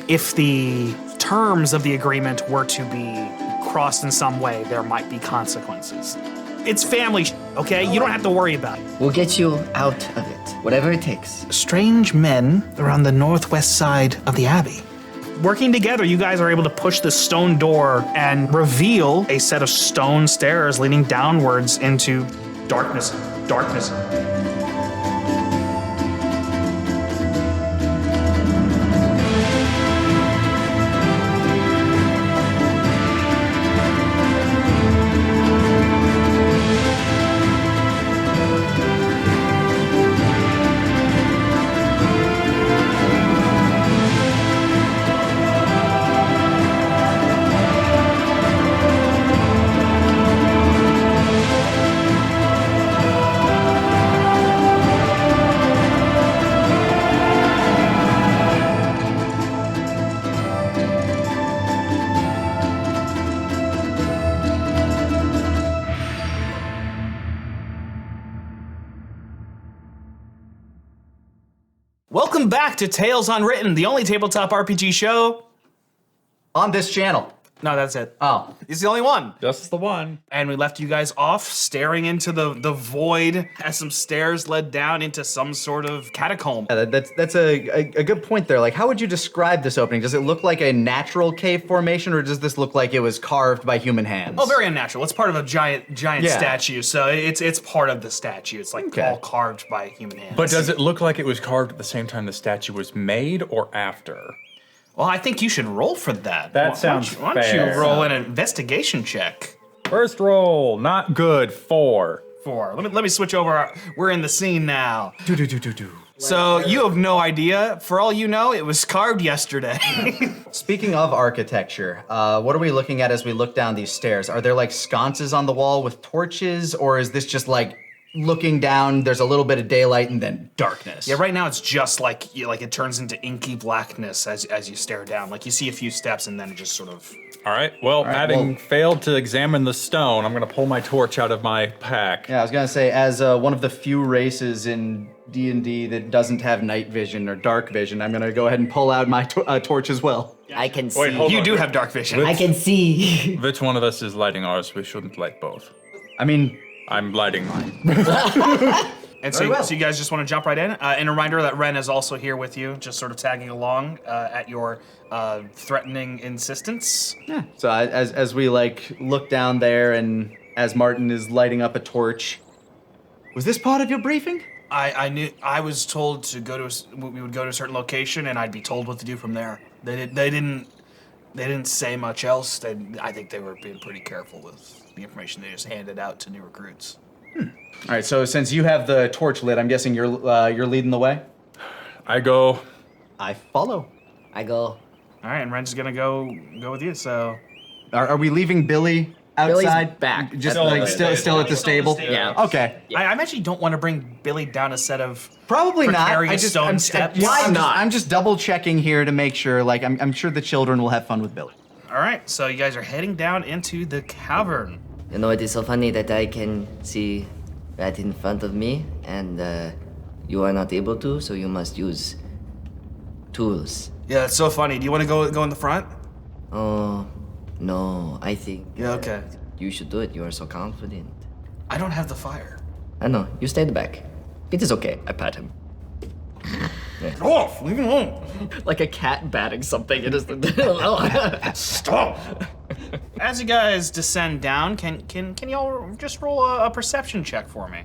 if the terms of the agreement were to be crossed in some way, there might be consequences. It's family, okay? You don't have to worry about it. We'll get you out of it, whatever it takes. Strange men around the northwest side of the Abbey. Working together, you guys are able to push the stone door and reveal a set of stone stairs leading downwards into darkness. Darkness. Welcome back to Tales Unwritten, the only tabletop RPG show on this channel. No, that's it. Oh. It's the only one. Just the one. And we left you guys off staring into the void as some stairs led down into some sort of catacomb. Yeah, that's a good point there. Like, how would you describe this opening? Does it look like a natural cave formation, or does this look like it was carved by human hands? Oh, very unnatural. It's part of a giant statue, so it's part of the statue. It's like all carved by human hands. But does it look like it was carved at the same time the statue was made or after? Well, I think you should roll for that. That sounds fair. Why don't you roll an investigation check? First roll, not good, 4. 4. Let me switch over. We're in the scene now. Do. So you have no idea. For all you know, it was carved yesterday. Speaking of architecture, what are we looking at as we look down these stairs? Are there like sconces on the wall with torches, or is this just like looking down, there's a little bit of daylight and then darkness? Yeah, right now it's just like it turns into inky blackness as you stare down. Like you see a few steps and then it just sort of... All right, having failed to examine the stone, I'm gonna pull my torch out of my pack. Yeah, I was gonna say, as one of the few races in D&D that doesn't have night vision or dark vision, I'm gonna go ahead and pull out my torch as well. I can see. Wait, hold You on. do have dark vision. I can see. Which one of us is lighting ours? We shouldn't light both. I mean... I'm lighting mine. And so you guys just want to jump right in? And a reminder that Ren is also here with you, just sort of tagging along at your threatening insistence. Yeah. So as we like look down there and as Martin is lighting up a torch, was this part of your briefing? I knew I was told to we would go to a certain location and I'd be told what to do from there. They didn't say much else. I think they were being pretty careful with the information they just handed out to new recruits. All right, so since you have the torch lit, I'm guessing you're leading the way? I go. I follow. I go. All right, and Ren's gonna go with you, so... Are we leaving Billy outside? Billy's back. Just Still like at the still at the stable. stable? Yeah. Okay. I actually don't want to bring Billy down a set of Probably not. precarious stone steps. I'm just double checking here to make sure. Like I'm sure the children will have fun with Billy. All right, so you guys are heading down into the cavern. You know, it is so funny that I can see right in front of me, and you are not able to, so you must use tools. Yeah, it's so funny. Do you want to go in the front? Oh, no, I think Yeah, okay. you should do it. You are so confident. I don't have the fire. I know, you stay at the back. It is okay, I pat him. Get off! Leave him alone. Like a cat batting something, it is Stop! As you guys descend down, can y'all just roll a perception check for me?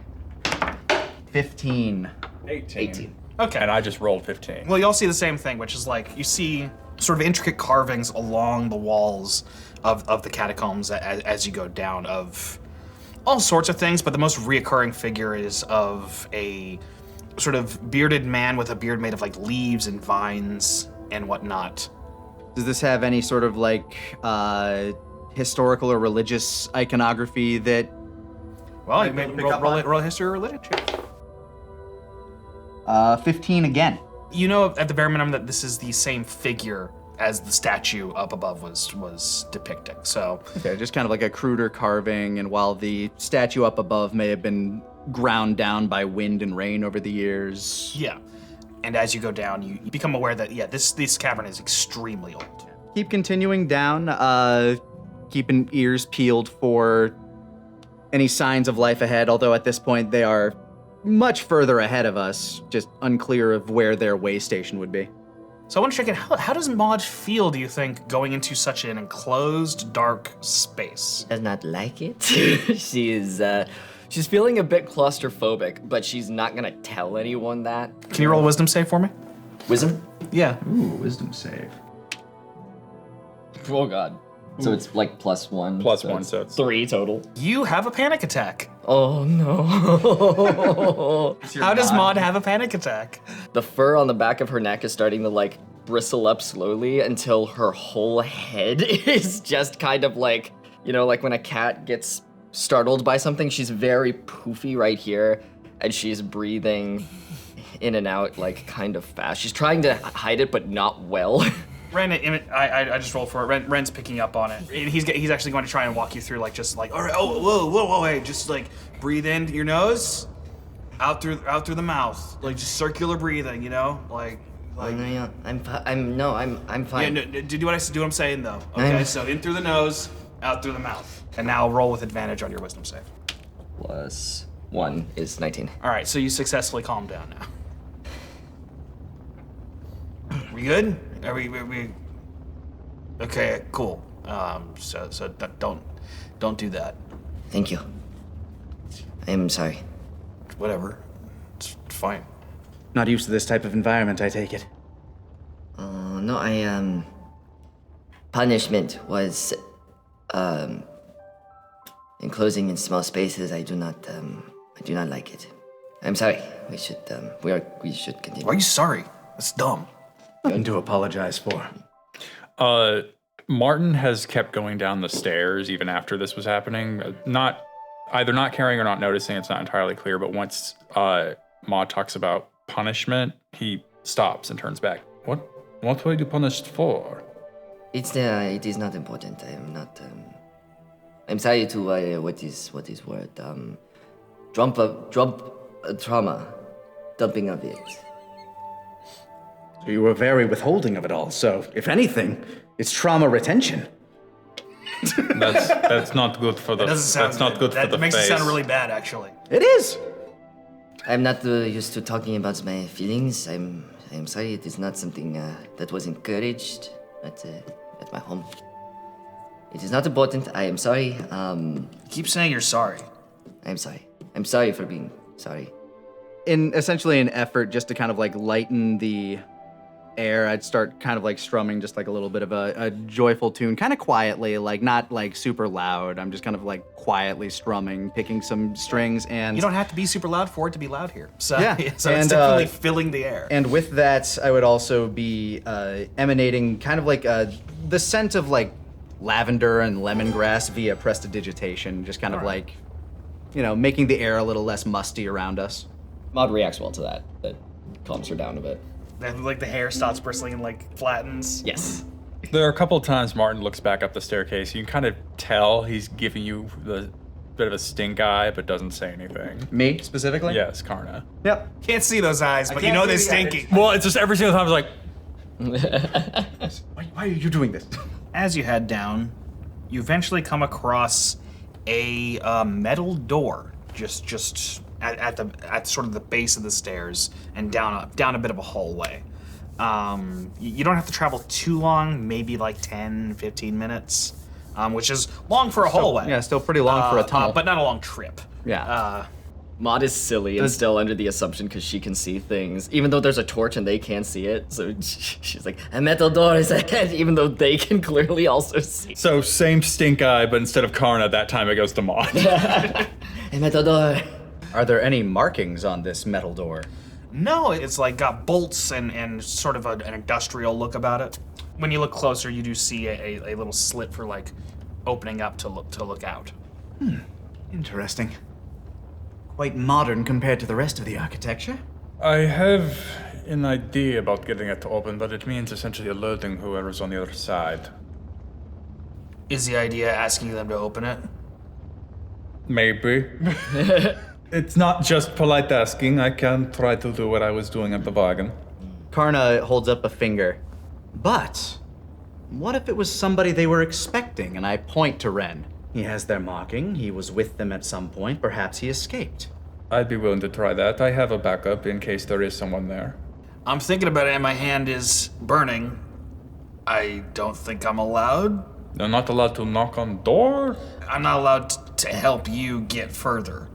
15. 18. Okay. And I just rolled 15. Well, y'all see the same thing, which is like you see sort of intricate carvings along the walls of the catacombs as you go down of all sorts of things, but the most reoccurring figure is of a sort of bearded man with a beard made of like leaves and vines and whatnot. Does this have any sort of like historical or religious iconography that? Well, you may roll a history or religion check. 15 again. You know at the bare minimum that this is the same figure as the statue up above was depicting. So Okay, just kind of like a cruder carving, and while the statue up above may have been ground down by wind and rain over the years. yeah. And as you go down, you become aware that, yeah, this cavern is extremely old. Keep continuing down, keeping ears peeled for any signs of life ahead, although at this point they are much further ahead of us, just unclear of where their way station would be. So I want to check in, how does Maud feel, do you think, going into such an enclosed, dark space? Does not like it. She's feeling a bit claustrophobic, but she's not gonna tell anyone that. Can you roll a wisdom save for me? Wisdom? Yeah. Ooh, wisdom save. Oh god. So it's like +1. +1, so it's 3 total. You have a panic attack. Oh no. How does Maud have a panic attack? The fur on the back of her neck is starting to like bristle up slowly until her whole head is just kind of like, you know, like when a cat gets startled by something, she's very poofy right here, and she's breathing in and out like kind of fast. She's trying to hide it, but not well. Ren, I just rolled for it. Ren's picking up on it. He's actually going to try and walk you through, like, just like, all right, whoa, hey, just like breathe in your nose, out through the mouth, like just circular breathing, you know, like. Oh, no, I'm fine. Yeah, no, do what I'm saying though. Okay, so in through the nose, out through the mouth, and now roll with advantage on your wisdom save. +1 is 19. All right, so you successfully calm down now. We good? Are we? Okay, cool. So don't do that. Thank you. I am sorry. Whatever. It's fine. Not used to this type of environment, I take it. No, punishment was, enclosing in small spaces. I do not like it. I'm sorry. We should continue. Why are you sorry? That's dumb. Nothing to apologize for. Martin has kept going down the stairs even after this was happening. Either not caring or not noticing, it's not entirely clear, but once Maud talks about punishment, he stops and turns back. What were you punished for? It is not important. I am not. I'm sorry to what is word? Trauma, dumping of it. So you were very withholding of it all. So if anything, it's trauma retention. That's not good for the. That's not good for the That makes face. it sound really bad, actually. It is. I'm not used to talking about my feelings. I'm sorry. It is not something that was encouraged at my home. It is not important. I am sorry. Keep saying you're sorry. I'm sorry. I'm sorry for being sorry. In essentially an effort just to kind of like lighten the air, I'd start kind of like strumming just like a little bit of a joyful tune, kind of quietly, like not like super loud. I'm just kind of like quietly strumming, picking some strings, and You don't have to be super loud for it to be loud here. So, Yeah, so and, it's definitely filling the air. And with that, I would also be emanating kind of like the scent of like lavender and lemongrass via prestidigitation, just kind of like, you know, making the air a little less musty around us. Maud reacts well to that. That calms her down a bit. Then, like, the hair stops bristling and like flattens. Yes. There are a couple of times Martin looks back up the staircase. You can kind of tell he's giving you the bit of a stink eye, but doesn't say anything. Me specifically? Yes, Karna. Yep. Can't see those eyes, but you can't know see they're the stinky. Well, it's just every single time it's like, Why are you doing this? As you head down, you eventually come across a metal door, just at sort of the base of the stairs and down a bit of a hallway. You don't have to travel too long, maybe like 10, 15 minutes, which is long for a hallway. Yeah, still pretty long for a tunnel. but not a long trip. Yeah. Maud is silly and still under the assumption because she can see things, even though there's a torch and they can't see it. So she's like, a metal door is ahead, even though they can clearly also see. so same stink eye, but instead of Karna, that time it goes to Maud. A metal door. Are there any markings on this metal door? No, it's like got bolts and sort of an industrial look about it. When you look closer, you do see a little slit for like opening up to look out. Interesting. Quite modern compared to the rest of the architecture. I have an idea about getting it to open, but it means essentially alerting whoever's on the other side. Is the idea asking them to open it? Maybe. It's not just polite asking. I can try to do what I was doing at the wagon. Karna holds up a finger. But what if it was somebody they were expecting? And I point to Ren. He has their marking. He was with them at some point. Perhaps he escaped. I'd be willing to try that. I have a backup in case there is someone there. I'm thinking about it and my hand is burning. I don't think I'm allowed. You're not allowed to knock on door? I'm not allowed to help you get further.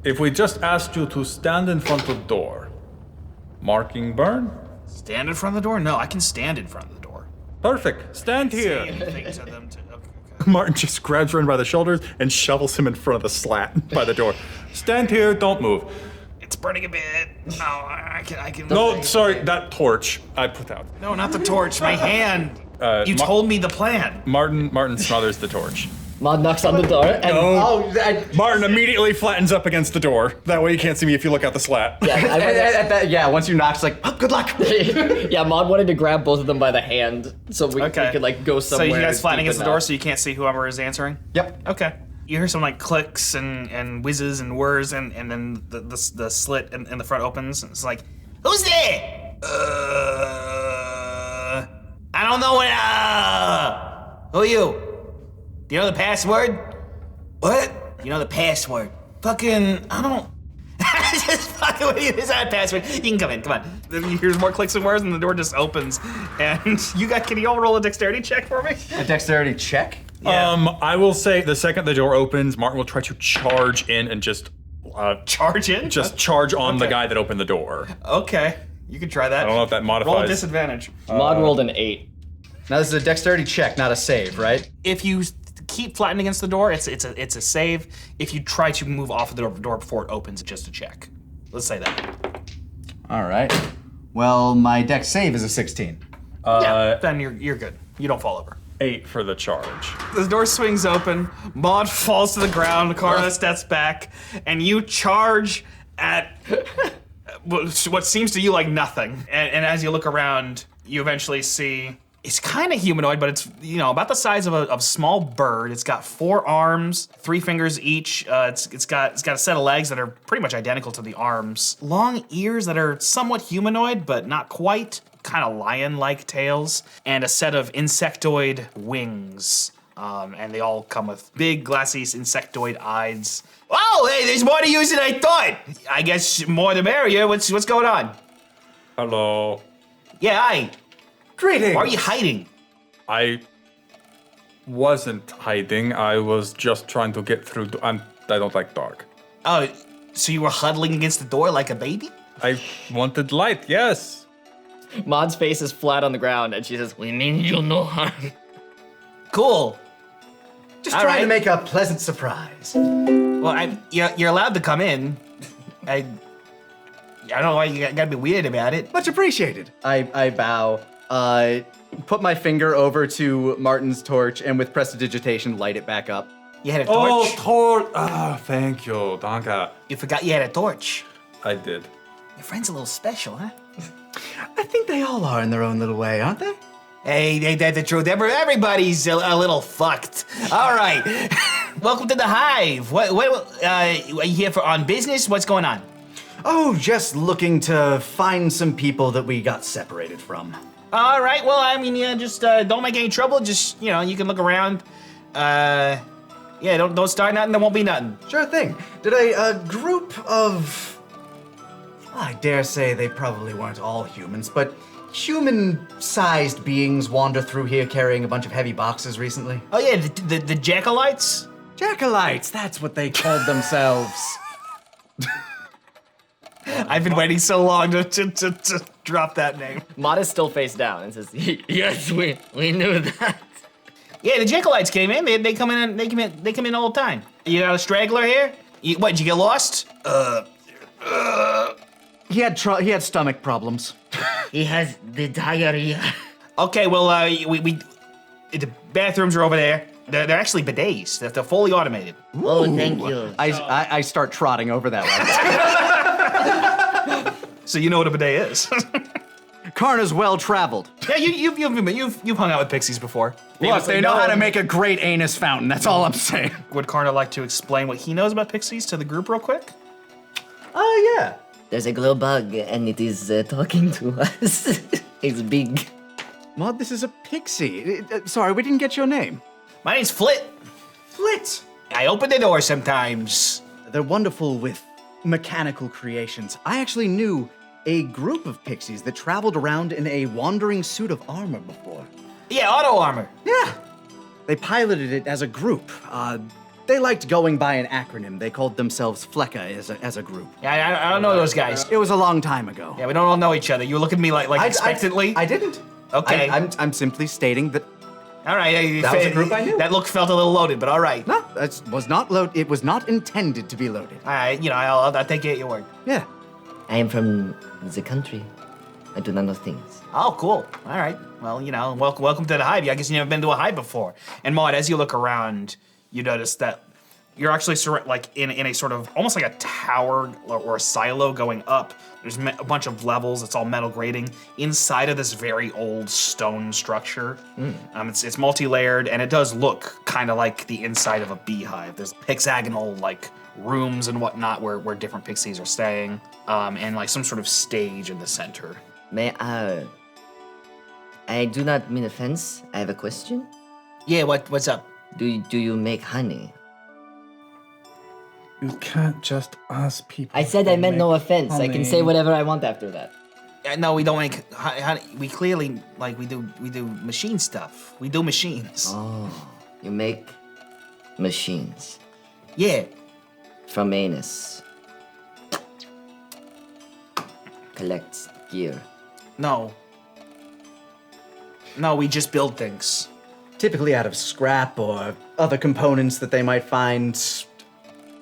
If we just asked you to stand in front of the door, marking burn? Stand in front of the door? No, I can stand in front of the door. Perfect. Stand Say here. anything to them to... Okay. Martin just grabs Ren by the shoulders and shovels him in front of the slat by the door. Stand here, don't move. It's burning a bit. No, I can... No, sorry, that torch I put out. No, not the torch, my hand. You Ma- told me the plan. Martin smothers the torch. Maud knocks on the door and Martin immediately flattens up against the door. That way you can't see me if you look out the slat. Once you knock, it's like, oh, good luck. yeah, Maud wanted to grab both of them by the hand so we could like go So somewhere. you guys flattening deep against the door enough. so you can't see whoever is answering? Yep. Okay. You hear some like clicks and whizzes and whirs and then the slit in the front opens and it's like, who's there? I don't know what, who are you? Do you know the password? What? You know the password. Fucking, I don't. Just fucking with you. It's not a password. You can come in, come on. Then you hear more clicks and whirs and the door just opens. And can you all roll a dexterity check for me? A dexterity check? Yeah. I will say the second the door opens, Martin will try to charge in and just Charge in? just charge on the Okay. guy that opened the door. Okay, you can try that. I don't know if that modifies. Roll a disadvantage. Maud rolled an 8. Now this is a dexterity check, not a save, right? If you keep flattened against the door, it's a save. If you try to move off of the door before it opens, it's just a check. Let's say that. All right. Well, my dex save is a 16. Then you're good. You don't fall over. 8 for the charge. The door swings open. Maud falls to the ground. Karna steps back, and you charge at what seems to you like nothing. And as you look around, you eventually see it's kind of humanoid, but it's about the size of a small bird. It's got 4 arms, 3 fingers each. It's got a set of legs that are pretty much identical to the arms. Long ears that are somewhat humanoid, but not quite. Kind of lion-like tails, and a set of insectoid wings. And they all come with big, glassy insectoid eyes. Oh, hey, there's more to use than I thought. I guess more the merrier. What's going on? Hello. Yeah, hi. Greetings. Why are you hiding? I wasn't hiding. I was just trying to get through. I don't like dark. Oh, so you were huddling against the door like a baby? I wanted light, yes. Maud's face is flat on the ground and she says, "We mean you no harm." Cool. Just All trying right. to make a pleasant surprise. Well, you're allowed to come in. I don't know why you gotta be weird about it. Much appreciated. I bow. Put my finger over to Martin's torch and with prestidigitation light it back up. You had a Oh, torch? torch. Ah, thank you. Danke. You forgot you had a torch. I did. Your friend's a little special, huh? I think they all are in their own little way, aren't they? Hey, that's the truth. Everybody's a little fucked. All right. Welcome to the Hive. What are you here on business? What's going on? Oh, just looking to find some people that we got separated from. All right. Well, I mean, just don't make any trouble. Just, you can look around. Don't start nothing. There won't be nothing. Sure thing. Did a group of... I dare say they probably weren't all humans, but human-sized beings wander through here carrying a bunch of heavy boxes recently? Oh, yeah, the jackalites? Jackalites, that's what they called themselves. I've been waiting so long to drop that name. Maud is still face down and says, "Yes, we knew that." Yeah, the jackalites came in. They come in. They come in all the time. You got a straggler here? What? Did you get lost? He had stomach problems. He has the diarrhea. Okay, well, the bathrooms are over there. They're actually bidets. They're fully automated. Oh, thank you. I start trotting over that way. So you know what a bidet is. Karna's well-traveled. Yeah, you've hung out with pixies before. Look, they know how to make a great anus fountain, that's all I'm saying. Would Karna like to explain what he knows about pixies to the group real quick? Oh, yeah. There's a glow bug, and it is talking to us. It's big. Maud, this is a pixie. Sorry, we didn't get your name. My name's Flit. Flit. I open the door sometimes. They're wonderful with mechanical creations. I actually knew a group of pixies that traveled around in a wandering suit of armor before. Yeah, auto armor. Yeah. They piloted it as a group. They liked going by an acronym. They called themselves Flecka as a group. Yeah, I don't know those guys. It was a long time ago. Yeah, we don't all know each other. You look at me like expectantly. I didn't. Okay. I'm simply stating that. All right. That was a group I knew. That look felt a little loaded, but all right. No, it was not loaded. It was not intended to be loaded. All right, I'll take it at your word. Yeah. I am from the country. I do not know things. Oh, cool. All right. Well, welcome to the Hive. I guess you've never been to a Hive before. And Maud, as you look around, you notice that you're actually in a sort of almost like a tower or a silo going up. There's a bunch of levels. It's all metal grating inside of this very old stone structure. It's multi-layered, and it does look kind of like the inside of a beehive. There's hexagonal rooms and whatnot where different pixies are staying, and some sort of stage in the center. May I do not mean offense. I have a question. Yeah, what's up? Do you make honey? You can't just ask people. I said I meant no offense. I can say whatever I want after that. No, we don't make honey. We clearly we do machine stuff. We do machines. Oh, you make machines Yeah. from anus. Collects gear. No, we just build things. Typically out of scrap or other components that they might find.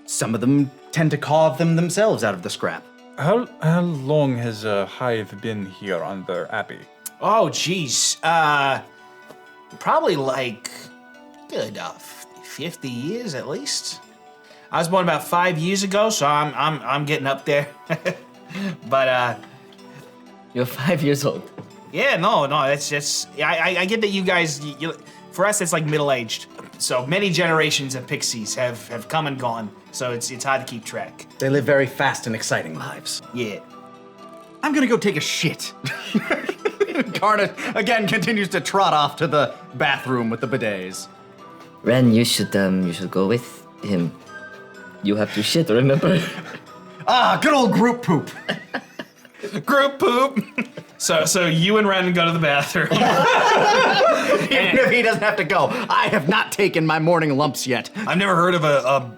Some of them tend to carve them themselves out of the scrap. How long has Hive been here under Abby? Oh, geez. Probably good 50 years at least. I was born about 5 years ago, so I'm getting up there. But You're 5 years old. yeah, no, it's I get that you guys. For us, it's like middle-aged. So many generations of pixies have come and gone. So it's hard to keep track. They live very fast and exciting lives. Yeah. I'm gonna go take a shit. Karna again continues to trot off to the bathroom with the bidets. Ren, you should go with him. You have to shit, remember? Ah, good old group poop. Group poop. So you and Ren go to the bathroom. Even if he doesn't have to go, I have not taken my morning lumps yet. I've never heard of a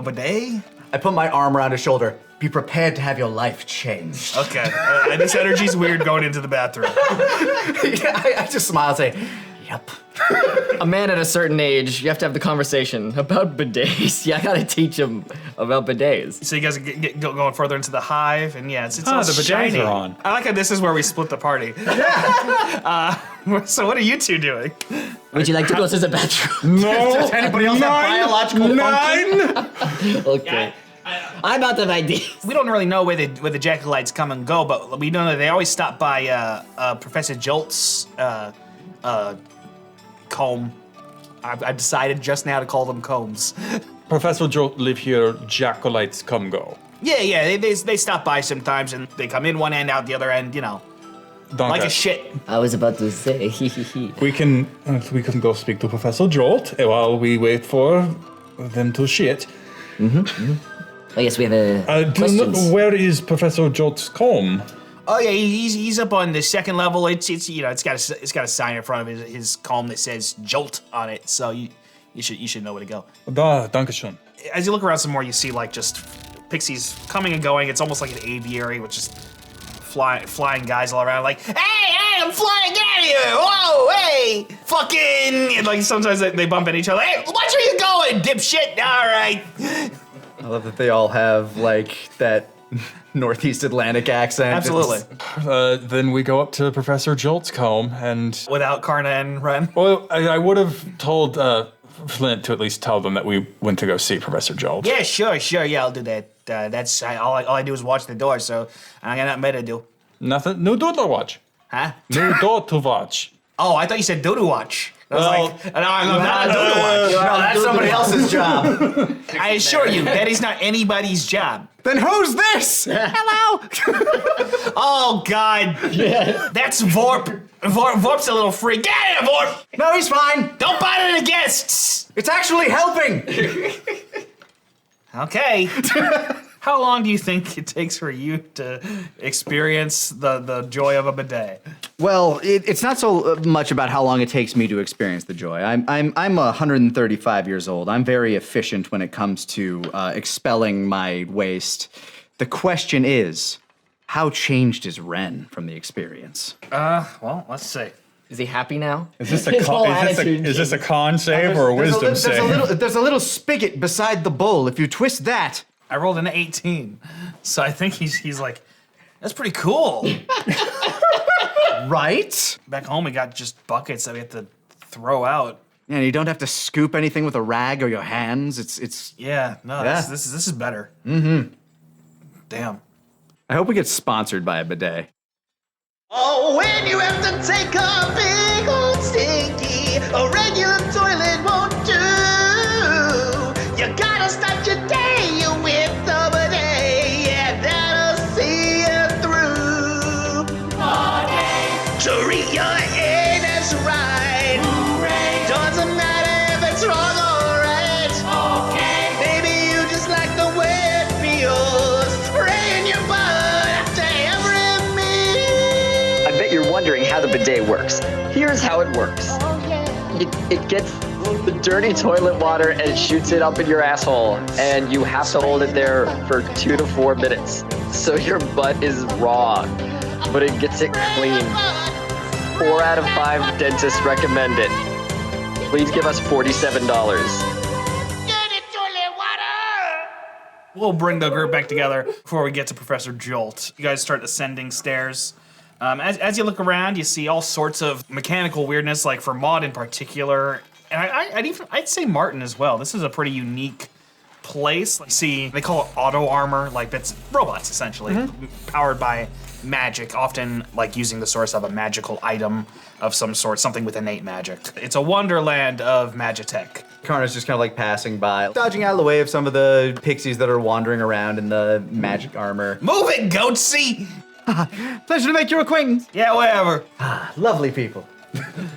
bidet. I put my arm around his shoulder. Be prepared to have your life changed. Okay. This energy's weird going into the bathroom. I just smile and say, yep. A man at a certain age, you have to have the conversation about bidets. Yeah, I gotta teach him about bidets. So you guys get going further into the hive, and yeah, it's all the bidets shiny. are on. I like how this is where we split the party. So what are you two doing? Would you like to go to the bathroom? No. Does anybody else have biological function? Okay. I'm out of ideas. We don't really know where the Jackalites come and go, but we know that they always stop by Professor Jolt's comb. I've decided just now to call them combs. Professor Jolt live here, Jackalites come go. Yeah, they stop by sometimes, and they come in one end, out the other end, like a shit. I was about to say, We can go speak to Professor Jolt while we wait for them to shit. Oh yes, we have questions. Where is Professor Jolt's comb? Oh yeah, he's up on the second level. It's got a sign in front of his comb that says Jolt on it. So you should know where to go. Danke schön. As you look around some more, you see just pixies coming and going. It's almost like an aviary with just flying guys all around. Like, hey, I'm flying out of here! Whoa, hey, fucking! And sometimes they bump into each other. Hey, watch where you going, dipshit! All right. I love that they all have that Northeast Atlantic accent. Absolutely. Then we go up to Professor Jolt's comb and... Without Karna and Ren. Well, I would have told Flint to at least tell them that we went to go see Professor Jolt. Yeah, sure, yeah, I'll do that. That's all I do is watch the door, so I got nothing better to do. Nothing? No door to watch. Huh? No door to watch. Oh, I thought you said do to watch. I was like, and I'm not doing one. No, that's somebody else's job. I assure you, that is not anybody's job. Then who's this? Hello. Oh God. That's Vorp. Vorp's a little freak. Get out of here, Vorp. No, he's fine. Don't bite into the guests. It's actually helping. Okay. How long do you think it takes for you to experience the joy of a bidet? Well, it's not so much about how long it takes me to experience the joy. I'm 135 years old. I'm very efficient when it comes to expelling my waste. The question is, how changed is Ren from the experience? Well, let's see. Is he happy now? Is this a His whole con, attitude is this a con save or a wisdom save? There's a little spigot beside the bowl. If you twist that, I rolled an 18, so I think he's like, that's pretty cool. right? Back home, we got just buckets that we have to throw out. Yeah, you don't have to scoop anything with a rag or your hands. It's. Yeah, no, Yeah. This is better. Mm-hmm. Damn. I hope we get sponsored by a bidet. Oh, when you have to take a big old stinky, a regular toilet won't do. You gotta start your day with a bidet, yeah, that'll see you through. To read your anus right. Hooray. Doesn't matter if it's wrong or right. Okay. Maybe you just like the way it feels. Spray in your butt after every meal. I bet you're wondering how the bidet works. Here's how it works. It gets the dirty toilet water and it shoots it up in your asshole, and you have to hold it there for 2 to 4 minutes. So your butt is raw, but it gets it clean. 4 out of 5 dentists recommend it. Please give us $47. We'll bring the group back together before we get to Professor Jolt. You guys start ascending stairs. As you look around, you see all sorts of mechanical weirdness, like for Maud in particular, and I'd say Martin as well. This is a pretty unique place. See, they call it auto armor, like it's robots essentially, powered by magic, often like using the source of a magical item of some sort, something with innate magic. It's a wonderland of magitech. Karna's just kind of like passing by, dodging out of the way of some of the pixies that are wandering around in the magic armor. Move it, goatsy! Pleasure to make your acquaintance. Yeah, whatever. Lovely people.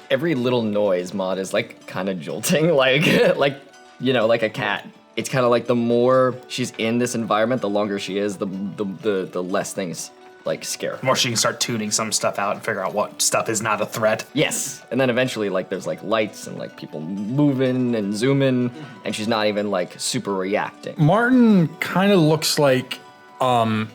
Every little noise, Maud, is like kind of jolting, like like a cat. It's kind of like the more she's in this environment, the longer she is, the less things like scare her. The more she can start tuning some stuff out and figure out what stuff is not a threat. Yes, and then eventually like there's like lights and like people moving and zooming, and she's not even like super reacting. Martin kind of looks like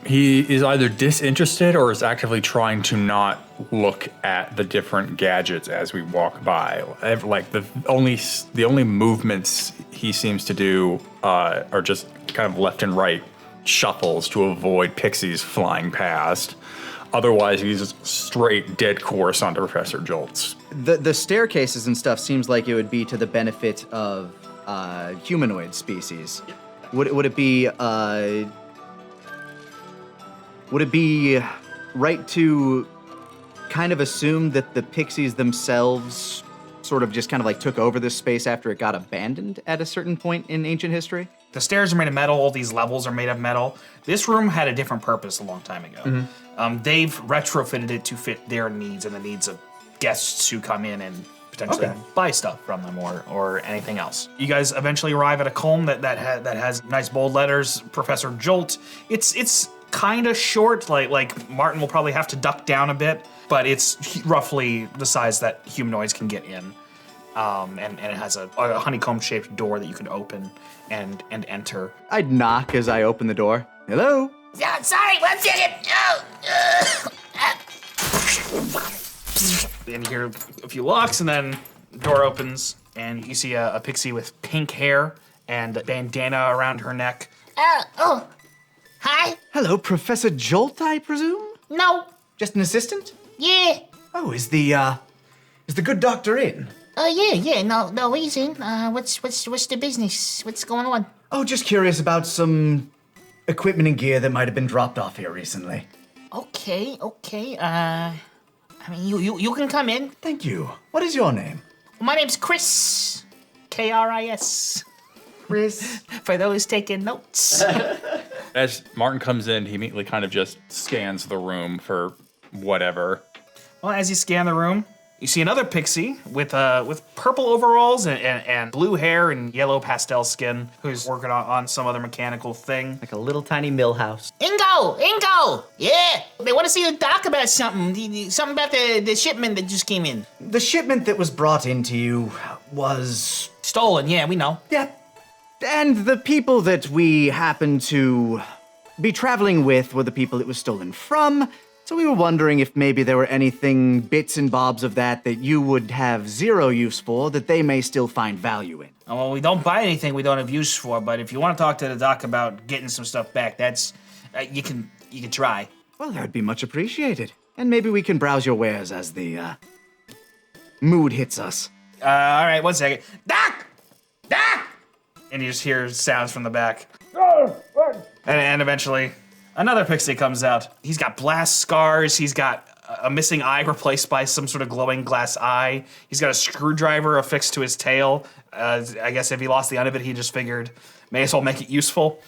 he is either disinterested or is actively trying to not look at the different gadgets as we walk by. Like the only movements he seems to do are just kind of left and right shuffles to avoid pixies flying past. Otherwise, he's just straight dead course onto Professor Jolt's. The staircases and stuff seems like it would be to the benefit of humanoid species. Would it be right to kind of assume that the pixies themselves sort of just kind of like took over this space after it got abandoned at a certain point in ancient history? The stairs are made of metal, all these levels are made of metal. This room had a different purpose a long time ago. They've retrofitted it to fit their needs and the needs of guests who come in and potentially buy stuff from them or anything else. You guys eventually arrive at a column that has nice bold letters, Professor Jolt. It's kind of short, like Martin will probably have to duck down a bit, but it's roughly the size that humanoids can get in. And it has a honeycomb-shaped door that you can open and enter. I'd knock as I open the door. Hello? Yeah, sorry, 1 second. And you hear a few locks, and then the door opens, and you see a pixie with pink hair and a bandana around her neck. Hi? Hello, Professor Jolt, I presume? No. Just an assistant? Yeah. Oh, is the good doctor in? Yeah, no reason. What's the business? What's going on? Oh, just curious about some equipment and gear that might have been dropped off here recently. Okay. I mean, you can come in. Thank you. What is your name? My name's Chris. K-R-I-S. Chris. For those taking notes. As Martin comes in, he immediately kind of just scans the room for whatever. Well, as you scan the room, you see another pixie with purple overalls and blue hair and yellow pastel skin, who's working on some other mechanical thing. Like a little tiny mill house. Ingo! Yeah, they want to see the doc about something. Something about the shipment that just came in. The shipment that was brought into you was... Stolen, yeah, we know. Yeah. And the people that we happened to be traveling with were the people it was stolen from. So we were wondering if maybe there were anything, bits and bobs of that you would have zero use for that they may still find value in. Oh, well, we don't buy anything we don't have use for, but if you want to talk to the doc about getting some stuff back, that's... you can try. Well, that would be much appreciated. And maybe we can browse your wares as the, mood hits us. All right, 1 second. Doc! Doc! And you just hear sounds from the back. And eventually, another pixie comes out. He's got blast scars. He's got a missing eye replaced by some sort of glowing glass eye. He's got a screwdriver affixed to his tail. I guess if he lost the end of it, he just figured, may as well make it useful.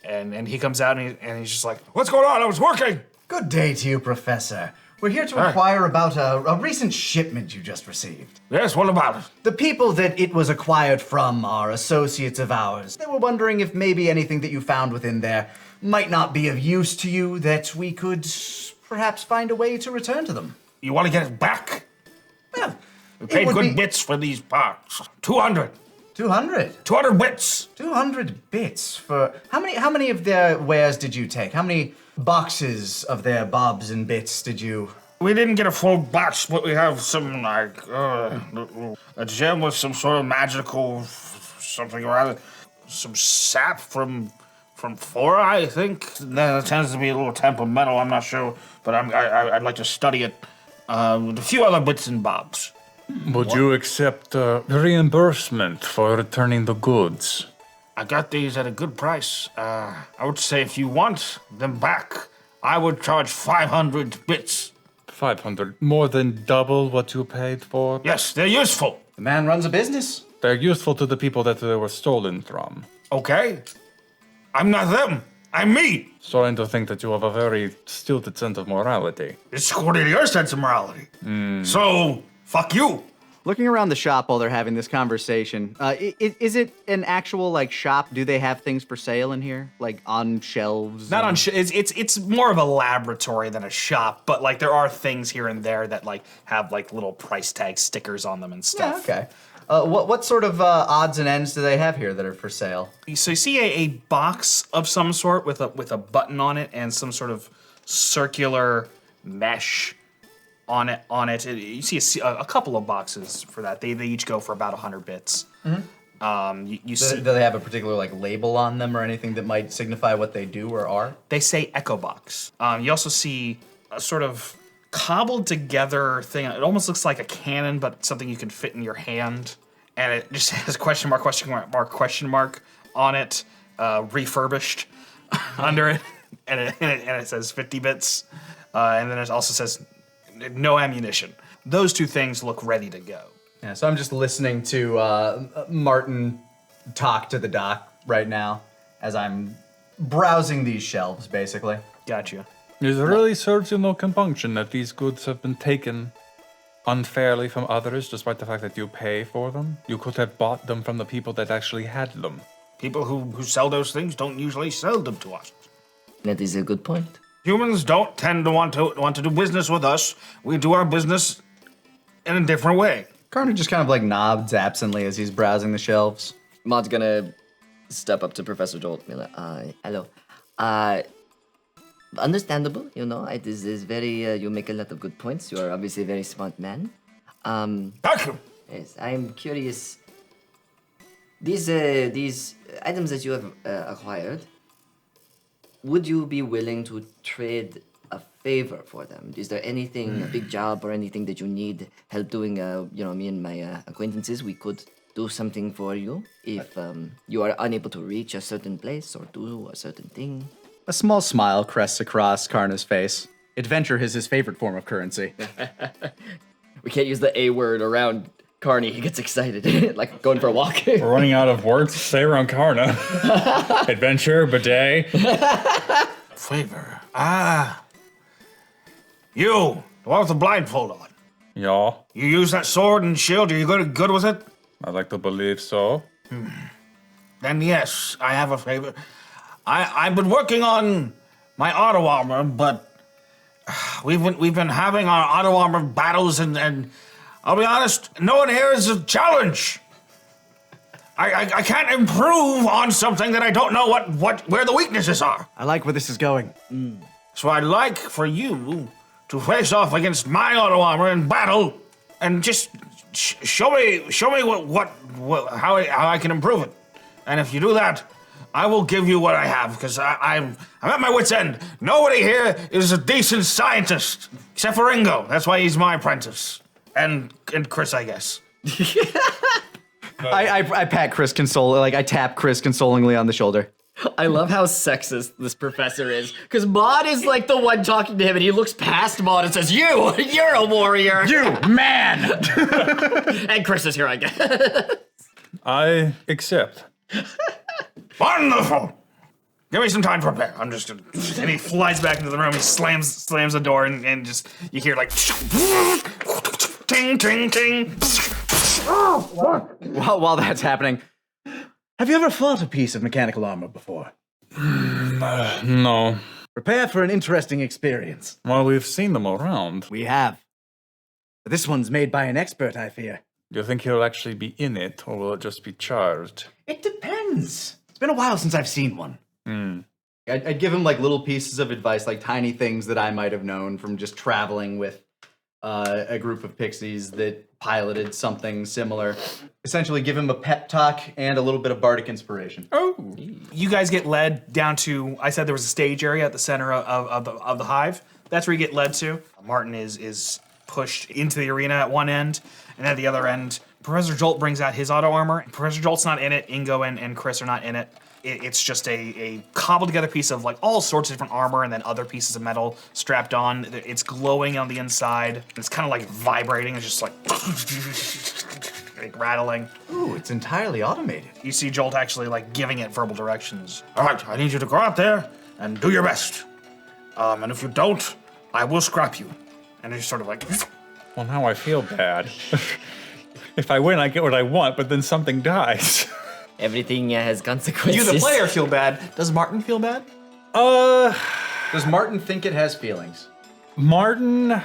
and he comes out and he's just like, what's going on? I was working. Good day to you, Professor. We're here to inquire about a recent shipment you just received. Yes, what about it? The people that it was acquired from are associates of ours. They were wondering if maybe anything that you found within there might not be of use to you, that we could perhaps find a way to return to them. You want to get it back? Well, We paid good bits for these parts. 200. 200? 200 bits. 200 bits for... How many of their wares did you take? How many boxes of their bobs and bits did you... We didn't get a full box, but we have some, like, a gem with some sort of magical something or other. Some sap from Hooray, I think. That tends to be a little temperamental, I'm not sure. But I'd like to study it with a few other bits and bobs. Would you accept reimbursement for returning the goods? I got these at a good price. I would say if you want them back, I would charge 500 bits. 500, more than double what you paid for? Yes, they're useful. The man runs a business. They're useful to the people that they were stolen from. Okay. I'm not them. I'm me. Starting to think that you have a very stilted sense of morality. It's according to your sense of morality. So, fuck you. Looking around the shop while they're having this conversation, is it an actual, like, shop? Do they have things for sale in here? Like, on shelves? Not on it's more of a laboratory than a shop, but like there are things here and there that like have like little price tag stickers on them and stuff. Yeah, okay. What sort of odds and ends do they have here that are for sale? So you see a box of some sort with a button on it and some sort of circular mesh on it. You see a couple of boxes for that. They each go for about 100 bits. Mm-hmm. Do they have a particular like label on them or anything that might signify what they do or are? They say Echo Box. You also see a sort of cobbled together thing. It almost looks like a cannon, but something you can fit in your hand. And it just has question mark on it, refurbished under it, and it says 50 bits. And then it also says no ammunition. Those two things look ready to go. Yeah, so I'm just listening to Martin talk to the doc right now as I'm browsing these shelves, basically. Gotcha. It really serves you no compunction that these goods have been taken unfairly from others, despite the fact that you pay for them. You could have bought them from the people that actually had them. People who sell those things don't usually sell them to us. That is a good point. Humans don't tend to want to do business with us. We do our business in a different way. Karna just kind of like nods absently as he's browsing the shelves. Maud's gonna step up to Professor Jolt and be like, hello. Understandable, you know, it is very, you make a lot of good points. You are obviously a very smart man. Thank you. Yes, I'm curious. These items that you have acquired, would you be willing to trade a favor for them? Is there anything, a big job or anything that you need help doing? Me and my acquaintances, we could do something for you if you are unable to reach a certain place or do a certain thing. A small smile crests across Karna's face. Adventure is his favorite form of currency. We can't use the A word around Carney, he gets excited, like going for a walk. We're running out of words to say around Karna. Adventure, bidet. Flavor. You, the one with the blindfold on. Y'all, You use that sword and shield, are you good with it? I'd like to believe so. Then yes, I have a favor. I've been working on my auto armor, but we've been having our auto armor battles, and I'll be honest, no one here is a challenge. I can't improve on something that I don't know where the weaknesses are. I like where this is going. So I'd like for you to face off against my auto armor in battle, and just show me how I can improve it. And if you do that, I will give you what I have, because I'm at my wit's end. Nobody here is a decent scientist, except for Ringo. That's why he's my apprentice. And Chris, I guess. I pat Chris I tap Chris consolingly on the shoulder. I love how sexist this professor is, because Maud is like the one talking to him, and he looks past Maud and says, you're a warrior. You, man! And Chris is here, I guess. I accept. Wonderful! Give me some time to prepare. I'm just gonna... And he flies back into the room. He slams the door, and just you hear like ting ting ting. While that's happening, Have you ever fought a piece of mechanical armor before? No. Prepare for an interesting experience. Well, we've seen them around. We have. But this one's made by an expert, I fear. Do you think he'll actually be in it, or will it just be charged? It depends. It's been a while since I've seen one. I'd give him like little pieces of advice, like tiny things that I might have known from just traveling with a group of pixies that piloted something similar. Essentially give him a pep talk and a little bit of bardic inspiration. Oh. You guys get led down to, I said there was a stage area at the center of the hive. That's where you get led to. Martin is pushed into the arena at one end, and at the other end, Professor Jolt brings out his auto armor. Professor Jolt's not in it. Ingo and Chris are not in it. It's just a cobbled together piece of like all sorts of different armor and then other pieces of metal strapped on. It's glowing on the inside. It's kind of like vibrating. It's just like, like rattling. Ooh, it's entirely automated. You see Jolt actually like giving it verbal directions. All right, I need you to go out there and do your best. And if you don't, I will scrap you. And it's sort of like, Well, now I feel bad. If I win, I get what I want, but then something dies. Everything has consequences. you the player feel bad. Does Martin feel bad? Does Martin think it has feelings? Martin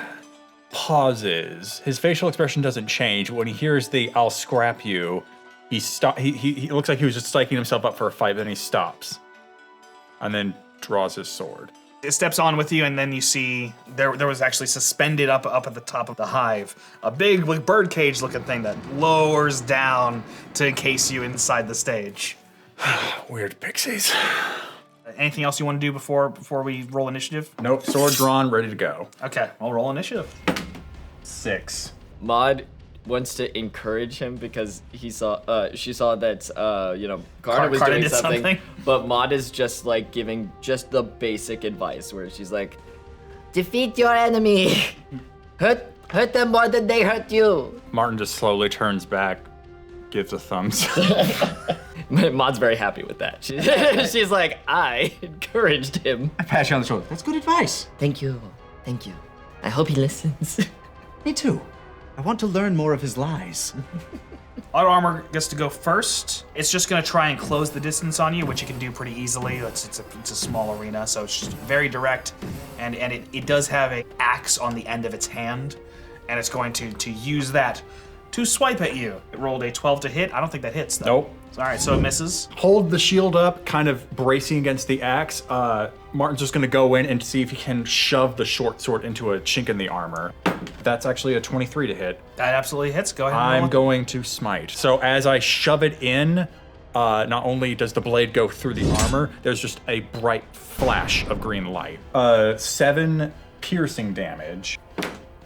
pauses. His facial expression doesn't change. When he hears the "I'll scrap you," he looks like he was just psyching himself up for a fight. Then he stops, and then draws his sword. It steps on with you, and then you see there was actually suspended up at the top of the hive a big like bird cage looking thing that lowers down to encase you inside the stage. Weird pixies. Anything else you want to do before we roll initiative? Nope. Sword drawn, ready to go. Okay, I'll roll initiative. 6. Maud wants to encourage him because she saw that Karna was Karna doing did something, something. but Maud is just like giving just the basic advice where she's like, defeat your enemy, hurt them more than they hurt you. Martin just slowly turns back, gives a thumbs. Maud's very happy with that. She's like, I encouraged him. I pat you on the shoulder. That's good advice. Thank you. I hope he listens. Me too. I want to learn more of his lies. Auto armor gets to go first. It's just gonna try and close the distance on you, which it can do pretty easily. It's a small arena, so it's just very direct, and it does have an axe on the end of its hand, and it's going to use that to swipe at you. It rolled a 12 to hit. I don't think that hits though. Nope. All right, so it misses. Hold the shield up, kind of bracing against the axe. Martin's just gonna go in and see if he can shove the short sword into a chink in the armor. That's actually a 23 to hit. That absolutely hits. Go ahead. And roll I'm it. going to smite. So as I shove it in, not only does the blade go through the armor, there's just a bright flash of green light. 7 piercing damage,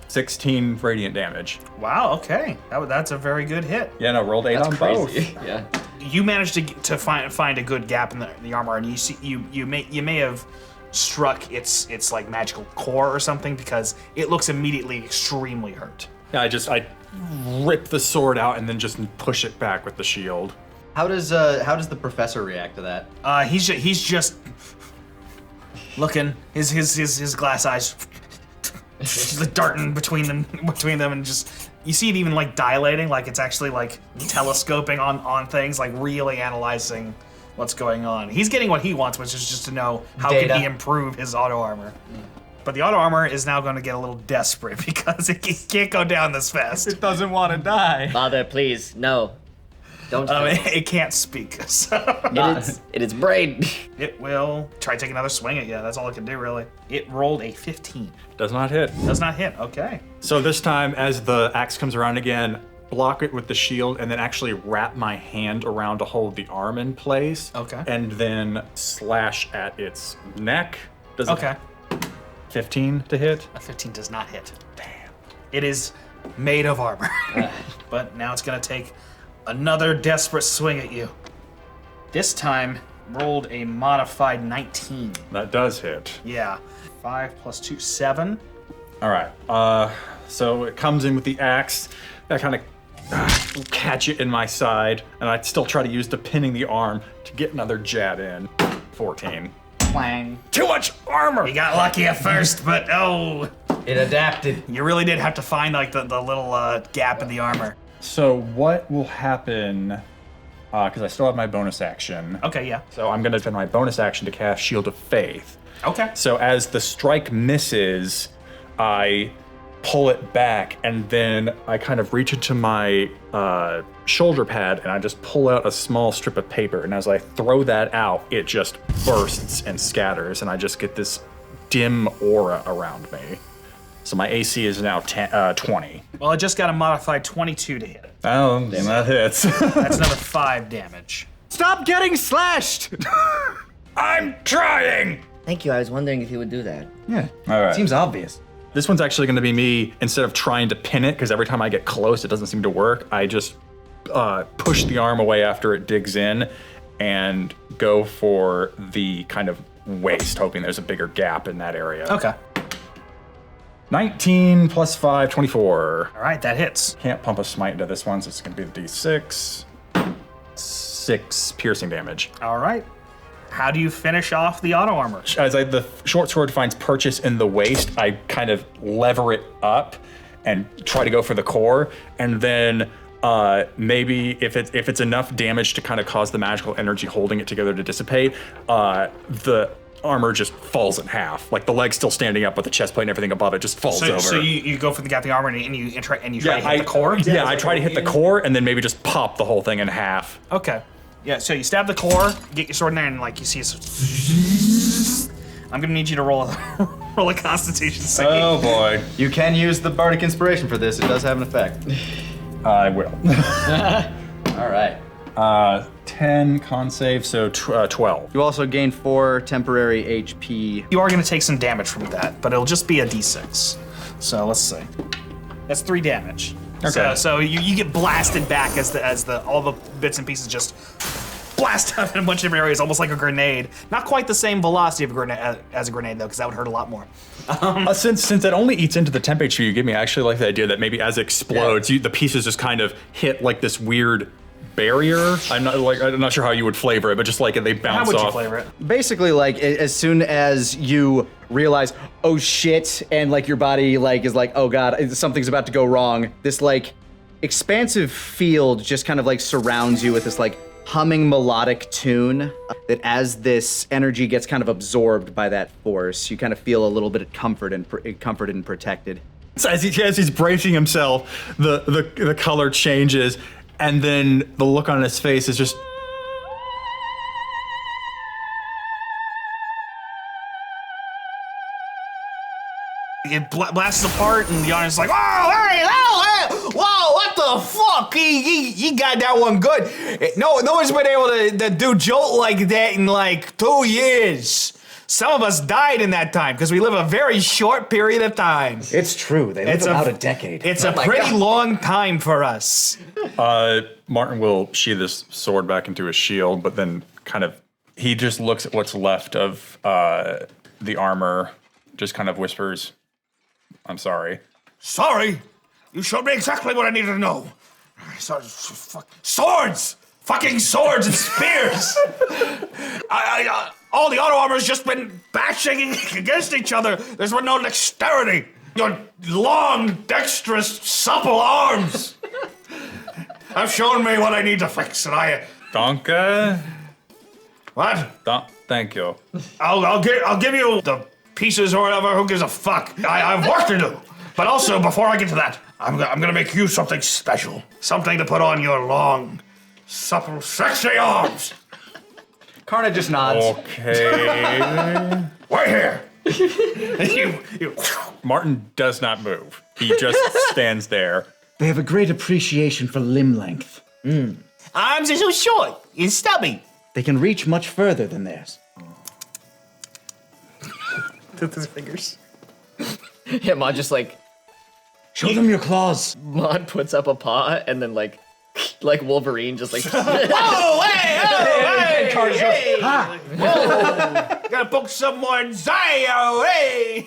16 radiant damage. Wow. Okay. That's a very good hit. Yeah, no, rolled 8 on Crazy. both. Yeah. You managed to find a good gap in the armor, and you see you may have struck its like magical core or something, because it looks immediately extremely hurt. Yeah, I rip the sword out and then just push it back with the shield. How does the professor react to that? He's just looking. His glass eyes just darting between them, and just you see it even like dilating, like it's actually like telescoping on things, like really analyzing what's going on. He's getting what he wants, which is just to know how Data. can he improve his auto armor. But the auto armor is now going to get a little desperate because it can't go down this fast. It doesn't want to die. Father, please, no. Don't. It can't speak, so In its brain. it will try to take another swing at you. That's all it can do, really. It rolled a 15. Does not hit. Does not hit. Okay. So this time, as the axe comes around again, block it with the shield and then actually wrap my hand around to hold the arm in place. Okay. And then slash at its neck. Does Okay. it 15 to hit? A 15 does not hit. Damn. It is made of armor. But now it's going to take another desperate swing at you. This time, rolled a modified 19. That does hit. Yeah. 5 plus 2, 7. All right. So it comes in with the axe. I kind of catch it in my side, and I still try to use the pinning the arm to get another jab in. 14. Clang. Too much armor. You got lucky at first, but oh. It adapted. You really did have to find like the little gap in the armor. So what will happen? Because I still have my bonus action. Okay, yeah. So I'm going to spend my bonus action to cast Shield of Faith. Okay. So as the strike misses, I pull it back, and then I kind of reach into my shoulder pad, and I just pull out a small strip of paper. And as I throw that out, it just bursts and scatters, and I just get this dim aura around me. So my AC is now 20. Well, I just got a modified 22 to hit it. Oh, damn, that hits. That's another 5 damage. Stop getting slashed! I'm trying! Thank you. I was wondering if you would do that. Yeah. All right. Seems obvious. This one's actually going to be me, instead of trying to pin it, because every time I get close, it doesn't seem to work, I just push the arm away after it digs in and go for the kind of waist, hoping there's a bigger gap in that area. Okay. 19 plus 5, 24. All right, that hits. Can't pump a smite into this one, so it's going to be the d6. 6 piercing damage. All right. How do you finish off the auto armor? As the short sword finds purchase in the waist, I kind of lever it up and try to go for the core, and then maybe if it's enough damage to kind of cause the magical energy holding it together to dissipate, the armor just falls in half. Like the leg's still standing up, but the chest plate and everything above it just falls over. So you go for the gap the armor and you try to hit the core? Yeah, I try to hit the core and then maybe just pop the whole thing in half. Okay. Yeah, so you stab the core, get your sword in there, and like you see it. I'm gonna need you to roll a Constitution save. Oh boy. You can use the bardic inspiration for this. It does have an effect. I will. All right. 10 con save, so 12. You also gain 4 temporary HP. You are gonna take some damage from that, but it'll just be a d6. So let's see. That's 3 damage. Okay. So you get blasted back as all the bits and pieces just blast up in a bunch of different areas, almost like a grenade. Not quite the same velocity of a grenade as a grenade though, because that would hurt a lot more. Since it only eats into the temp HP you give me, I actually like the idea that maybe as it explodes, the pieces just kind of hit like this weird barrier. I'm not sure how you would flavor it, but just like they bounce off. How would you flavor it? Basically, like as soon as you realize, oh shit, and like your body like is like, oh god, something's about to go wrong. This like expansive field just kind of like surrounds you with this like humming melodic tune. That as this energy gets kind of absorbed by that force, you kind of feel a little bit of comforted and protected. So as he's bracing himself, the color changes. And then the look on his face is just... It blasts apart, and the audience is like, "Oh, hey, whoa, what the fuck? He got that one good. No one's been able to do Jolt like that in like 2 years. Some of us died in that time because we live a very short period of time. It's true. They live about a decade. It's a pretty long time for us." Martin will sheath his sword back into his shield, but then he just looks at what's left of the armor, just kind of whispers, "I'm sorry." Sorry? You showed me exactly what I needed to know. Swords! Fucking swords and spears! All the auto armor's just been bashing against each other. There's been no dexterity. Your long, dexterous, supple arms have shown me what I need to fix, and Danke. What? Thank you. I'll give you the pieces or whatever. Who gives a fuck? I have work to do. But also, before I get to that, I'm gonna make you something special. Something to put on your long, supple, sexy arms. Karna just nods. Okay. Right here. you. Martin does not move. He just stands there. They have a great appreciation for limb length. Arms are so short and stubby. They can reach much further than theirs. With his fingers. Yeah, Maud just like Show them your claws. Maud puts up a paw and then like Wolverine just like Oh, hey! Karna goes, ha! Gotta poke someone's eye away.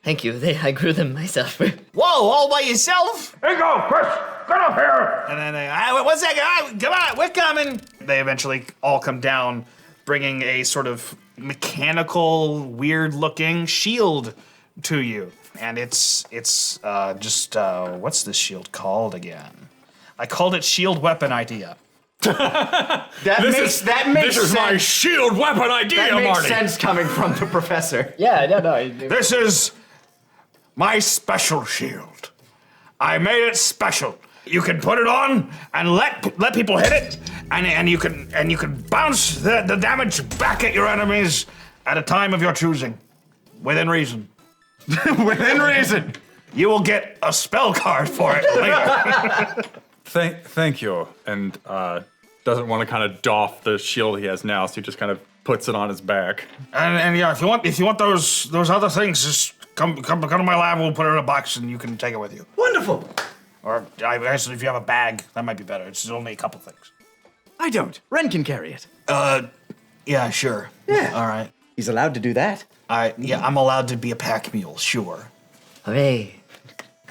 Thank you. I grew them myself. Whoa, all by yourself? Here you go, Chris. Get up here. And then they, One second, come on, we're coming. they eventually all come down, bringing a sort of mechanical, weird-looking shield to you. And it's just what's this shield called again? I called it shield weapon idea. That makes This is my sense. shield weapon idea, That makes Marty. sense coming from the professor. Yeah, no. This is my special shield. I made it special. You can put it on and let people hit it, and you can bounce the damage back at your enemies at a time of your choosing, within reason. Within reason. You will get a spell card for it later. Thank you. And doesn't want to kind of doff the shield he has now, so he just kind of puts it on his back. and yeah, if you want those other things, just come to my lab. We'll put it in a box, and you can take it with you. Wonderful. Or I guess if you have a bag, that might be better. It's only a couple things. I don't. Ren can carry it. Yeah, sure. Yeah. All right. He's allowed to do that. I'm allowed to be a pack mule, sure. Hooray.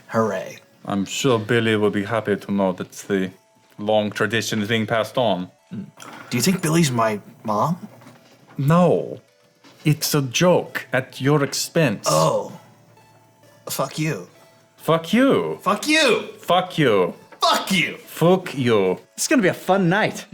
Hooray. I'm sure Billy will be happy to know that the long tradition is being passed on. Do you think Billy's my mom? No. It's a joke at your expense. Oh. Fuck you. Fuck you. Fuck you. Fuck you. Fuck you. Fuck you. It's gonna be a fun night.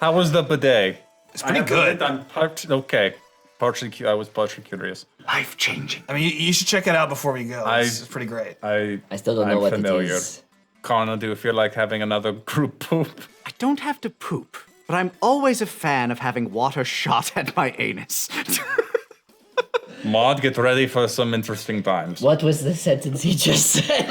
How was the bidet? It's pretty good. Okay. I was partially curious. Life changing. I mean, you should check it out before we go. It's pretty great. I still don't know I'm what familiar. it is. Connor, do you feel like having another group poop? I don't have to poop, but I'm always a fan of having water shot at my anus. Maud, get ready for some interesting times. What was the sentence he just said?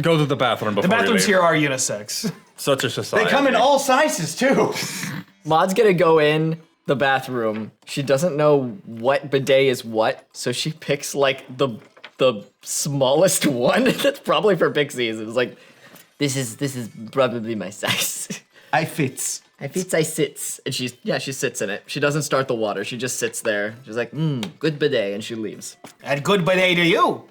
Go to the bathroom before The bathrooms you here leave. are unisex. Such a society. They come in all sizes, too. Maud's gonna go in the bathroom. She doesn't know what bidet is what, so she picks like the smallest one. That's probably for pixies. It's like, this is probably my size. I fits. I sits, and she sits in it. She doesn't start the water. She just sits there. She's like, good bidet, and she leaves. And good bidet to you.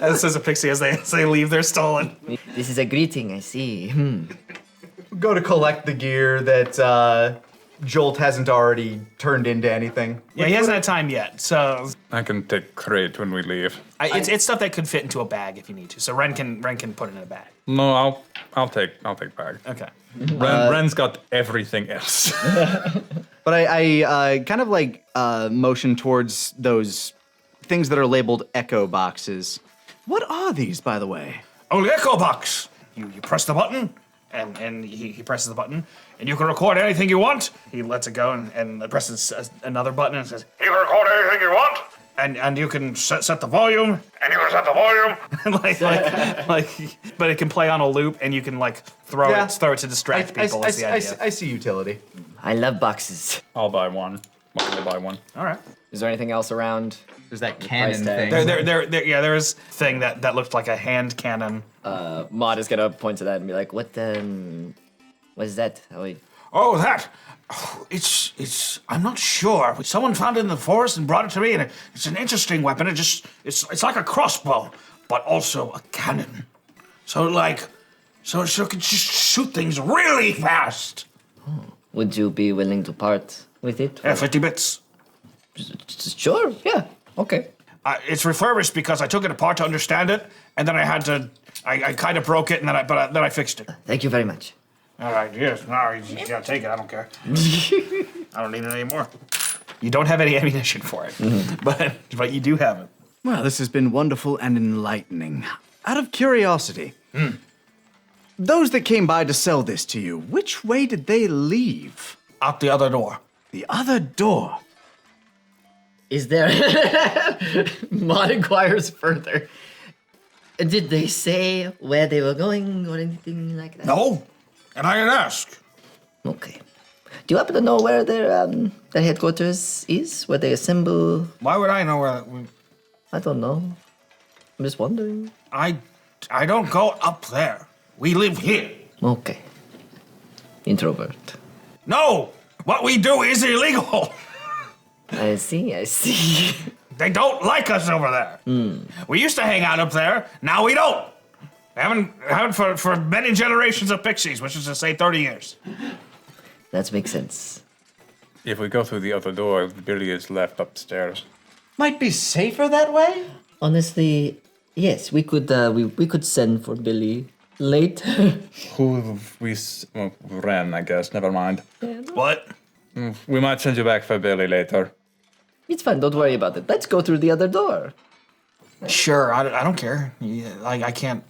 As says a pixie as they leave their stolen. This is a greeting, I see. Go to collect the gear that Jolt hasn't already turned into anything. Yeah, he hasn't had time yet, so I can take crate when we leave. it's stuff that could fit into a bag if you need to. So Ren can put it in a bag. No, I'll take bag. Okay. Ren's got everything else. But I kind of like motion towards those things that are labeled echo boxes. What are these, by the way? Oh, the echo box. You press the button, and he presses the button, and you can record anything you want. He lets it go and presses another button and says, You can record anything you want, and you can set the volume, and you can set the volume. but it can play on a loop, and you can like throw Yeah. it to distract people. That's the idea. I see utility. I love boxes. I'll buy one. I'll buy one. All right. Is there anything else around? There's that price cannon tag. thing. There was a thing that looked like a hand cannon. Maud is gonna point to that and be like, what is that? Oh, that. I'm not sure. Someone found it in the forest and brought it to me, and it's an interesting weapon. It's like a crossbow, but also a cannon. So it can just shoot things really fast. Would you be willing to part with it? Yeah, 50 bits. Sure, yeah, okay. It's refurbished because I took it apart to understand it, and then I kind of broke it, and then I fixed it. Thank you very much. All right, yes, no, you gotta take it, I don't care. I don't need it anymore. You don't have any ammunition for it, but you do have it. Well, this has been wonderful and enlightening. Out of curiosity, those that came by to sell this to you, which way did they leave? Out the other door. The other door. Is there... Maud inquires further. Did they say where they were going or anything like that? No, and I didn't ask. Okay. Do you happen to know where their headquarters is? Where they assemble? Why would I know where? I don't know. I'm just wondering. I don't go up there. We live here. Okay. Introvert. No, what we do is illegal. I see. They don't like us over there. We used to hang out up there. Now we don't. Haven't for many generations of pixies, which is to say 30 years. That makes sense. If we go through the other door, Billy is left upstairs. Might be safer that way? Honestly, yes, we could send for Billy later. Ren, I guess. Never mind. What? We might send you back for Billy later. It's fine, don't worry about it. Let's go through the other door. Sure, I don't care. I can't.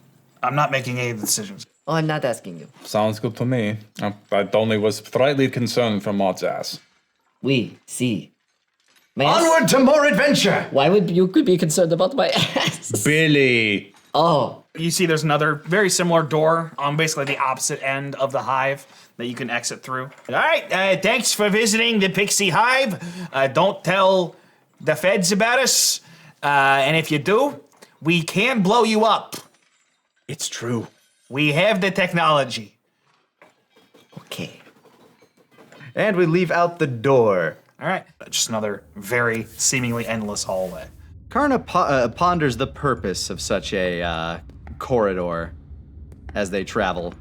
I'm not making any decisions. Oh, I'm not asking you. Sounds good to me. I only was slightly concerned for Maud's ass. We see. Onward to more adventure! Why would you could be concerned about my ass? Billy! Oh, You see, there's another very similar door on basically the opposite end of the hive that you can exit through. All right, thanks for visiting the Pixie Hive. Don't tell the feds about us. And if you do, we can blow you up. It's true. We have the technology. okay. And we leave out the door. All right, just another very seemingly endless hallway. Karna ponders the purpose of such a corridor as they travel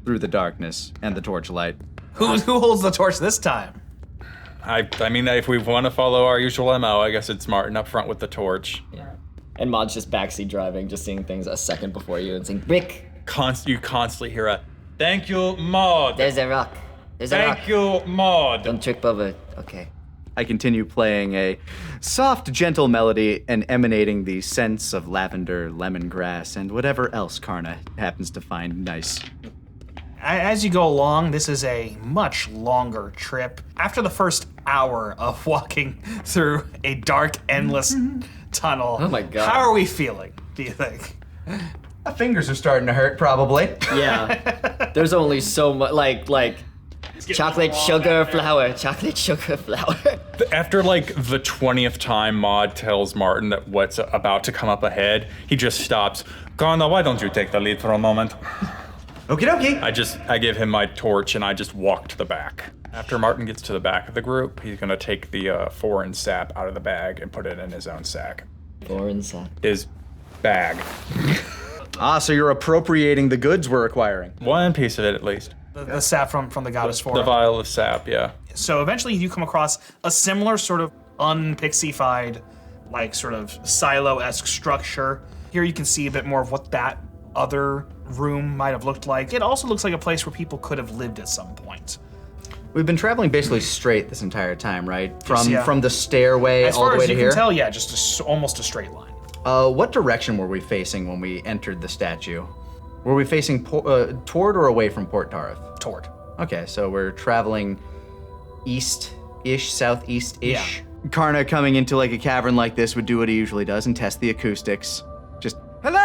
through the darkness and the torchlight. Who holds the torch this time? I mean, if we want to follow our usual MO, I guess it's Martin up front with the torch. Yeah. And Maud's just backseat driving, just seeing things a second before you and saying, Rick, You constantly hear a, thank you, Maud. there's a rock. There's a rock. Thank you, Maud. Don't trip over it. Okay. I continue playing a soft, gentle melody and emanating the scents of lavender, lemongrass, and whatever else Karna happens to find nice. As you go along, this is a much longer trip. After the first hour of walking through a dark, endless tunnel, Oh my God. how are we feeling, do you think? My fingers are starting to hurt, probably. Yeah. There's only so much, like chocolate sugar flour. After like the 20th time Maud tells Martin that what's about to come up ahead, he just stops. Karna, why don't you take the lead for a moment? Okie dokie. I give him my torch and I just walk to the back. After Martin gets to the back of the group, he's gonna take the foreign sap out of the bag and put it in his own sack. Foreign sap. His bag. So you're appropriating the goods we're acquiring. One piece of it at least. The sap from the goddess The form. vial of sap, yeah. So eventually you come across a similar sort of unpixified, like sort of silo-esque structure. Here you can see a bit more of what that other room might have looked like. It also looks like a place where people could have lived at some point. We've been traveling basically straight this entire time, right? yeah. From the stairway As all far the way as to you here. can tell, yeah, just almost a straight line. What direction were we facing when we entered the statue? Were we facing toward or away from Port Tarif? Toward. Okay, so we're traveling east-ish, southeast-ish. Yeah. Karna coming into like a cavern like this would do what he usually does and test the acoustics. Just, hello!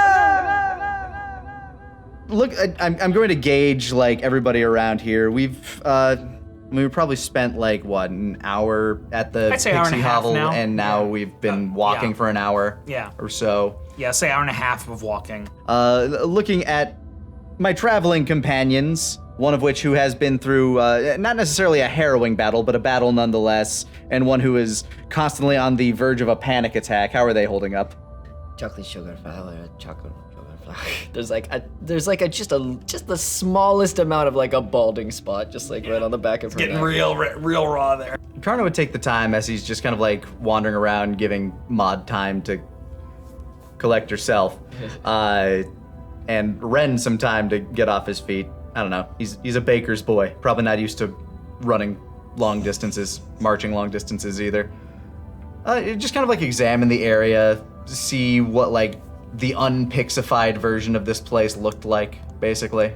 Look, I'm going to gauge like everybody around here. We probably spent like what, an hour at the I'd say hour and a Pixie half Hovel, now. and now we've been walking yeah. for an hour Yeah. or so. Yeah, say hour and a half of walking. Looking at my traveling companions, one of which who has been through not necessarily a harrowing battle, but a battle nonetheless, and one who is constantly on the verge of a panic attack. How are they holding up? Chocolate sugar flour, chocolate sugar flour. There's just the smallest amount of like a balding spot, just like right on the back of her Getting neck. real raw there. Karna would take the time as he's just kind of like wandering around, giving Maud time to collect herself, and Ren some time to get off his feet. I don't know. He's a baker's boy, probably not used to running long distances, marching long distances either. Just kind of like examine the area, see what like the unpixified version of this place looked like, basically.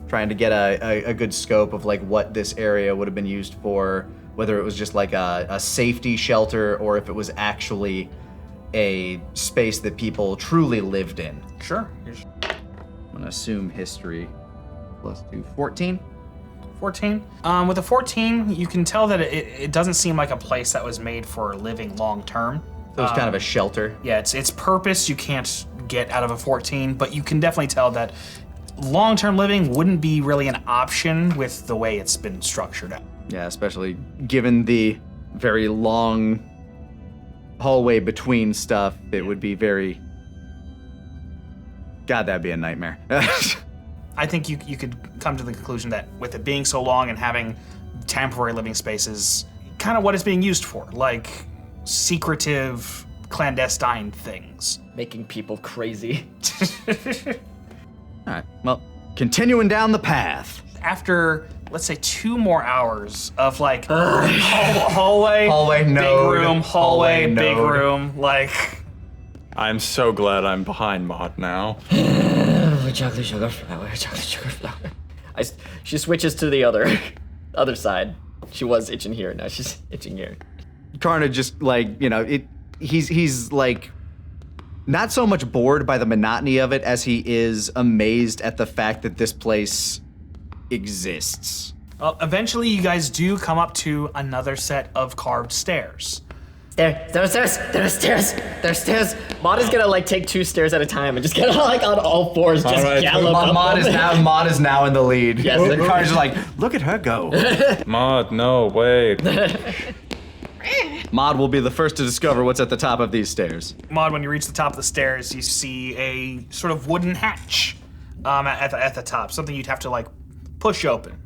Trying to get a good scope of like what this area would have been used for, whether it was just like a safety shelter or if it was actually a space that people truly lived in. Sure. I'm gonna assume history plus 2, 14. 14. With a 14, you can tell that it doesn't seem like a place that was made for living long term. So it was kind of a shelter. Yeah, its purpose you can't get out of a 14, but you can definitely tell that long-term living wouldn't be really an option with the way it's been structured out. Yeah, especially given the very long hallway between stuff, it would be very... God, that'd be a nightmare. I think you could come to the conclusion that with it being so long and having temporary living spaces, kind of what it's being used for, like secretive, clandestine things. Making people crazy. All right, well, continuing down the path. After, let's say, 2 more hours of like hallway, Hallway, big node, room, hallway, hallway, big node. room, like... I'm so glad I'm behind Maud now. Chocolate sugar flour, chocolate sugar flour. She switches to the other side. She was itching here, now she's itching here. Karna just like, he's like not so much bored by the monotony of it as he is amazed at the fact that this place exists. Well, eventually you guys do come up to another set of carved stairs. There's stairs. Maud is gonna like take 2 stairs at a time and just get like on all 4s, just right, gallop up. Maud is now in the lead. Yes. And Karna's just like, look at her go. Maud, no, wait. Maud will be the first to discover what's at the top of these stairs. Maud, when you reach the top of the stairs, you see a sort of wooden hatch at the top, something you'd have to like push open,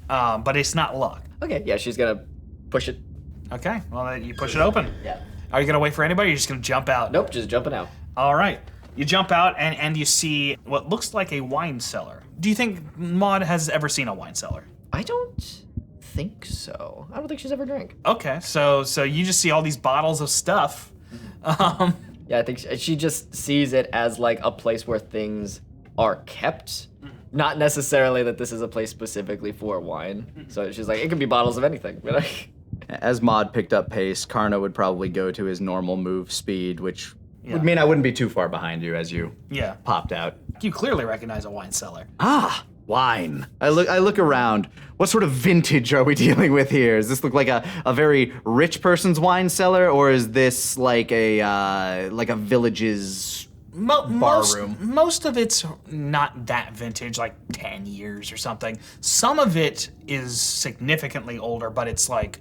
but it's not locked. Okay, yeah, she's gonna push it. Okay, well then you push it open. Yeah. Are you gonna wait for anybody? Or you're just gonna jump out? Nope, just jumping out. All right, you jump out and you see what looks like a wine cellar. Do you think Maud has ever seen a wine cellar? I don't think so. I don't think she's ever drank. Okay, so you just see all these bottles of stuff. Yeah, I think she just sees it as like a place where things are kept. Not necessarily that this is a place specifically for wine. So she's like, it could be bottles of anything. But As Maud picked up pace, Karna would probably go to his normal move speed, which would mean I wouldn't be too far behind you as you Yeah, popped out. you clearly recognize a wine cellar. Ah, wine. I look around. What sort of vintage are we dealing with here? Does this look like a very rich person's wine cellar, or is this like a village's bar room? Most of it's not that vintage, like 10 years or something. Some of it is significantly older, but it's like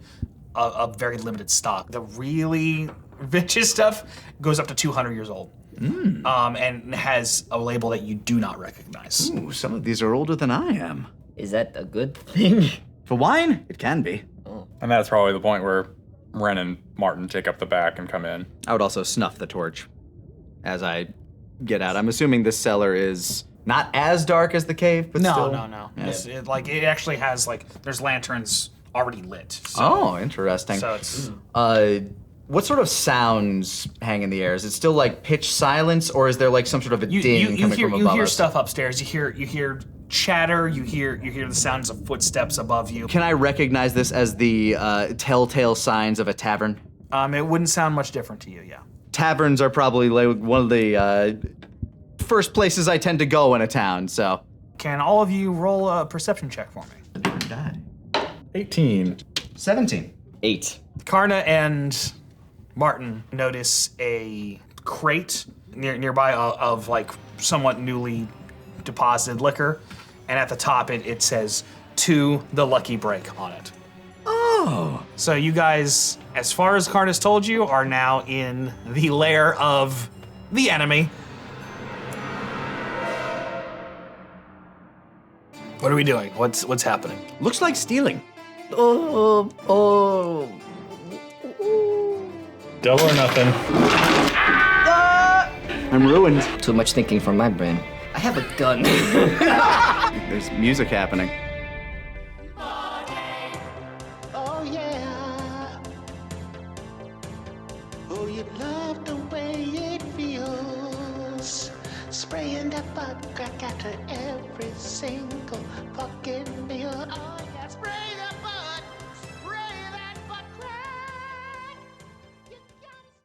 a very limited stock. The really vintage stuff goes up to 200 years old. And has a label that you do not recognize. Ooh, some of these are older than I am. is that a good thing? For wine, it can be. And that's probably the point where Ren and Martin take up the back and come in. I would also snuff the torch as I get out. I'm assuming this cellar is not as dark as the cave, but still. No. Yeah. It actually has there's lanterns already lit. So, Oh, interesting. So it's What sort of sounds hang in the air? Is it still like pitch silence, or is there like some sort of a ding coming from above you hear us? stuff upstairs. You hear chatter. You hear the sounds of footsteps above you. Can I recognize this as the telltale signs of a tavern? It wouldn't sound much different to you, yeah. Taverns are probably like one of the first places I tend to go in a town, so. Can all of you roll a perception check for me? 18. 17. 8. Karna and Martin notice a crate nearby of like somewhat newly deposited liquor, and at the top it says "To the Lucky Break" on it. Oh. So you guys, as far as Karnacus told you, are now in the lair of the enemy. What are we doing? What's happening? Looks like stealing. Oh. Double or nothing. I'm ruined. Too much thinking from my brain. I have a gun. There's music happening. Oh yeah. Oh, you love the way it feels. Spraying that butt crack after every single fucking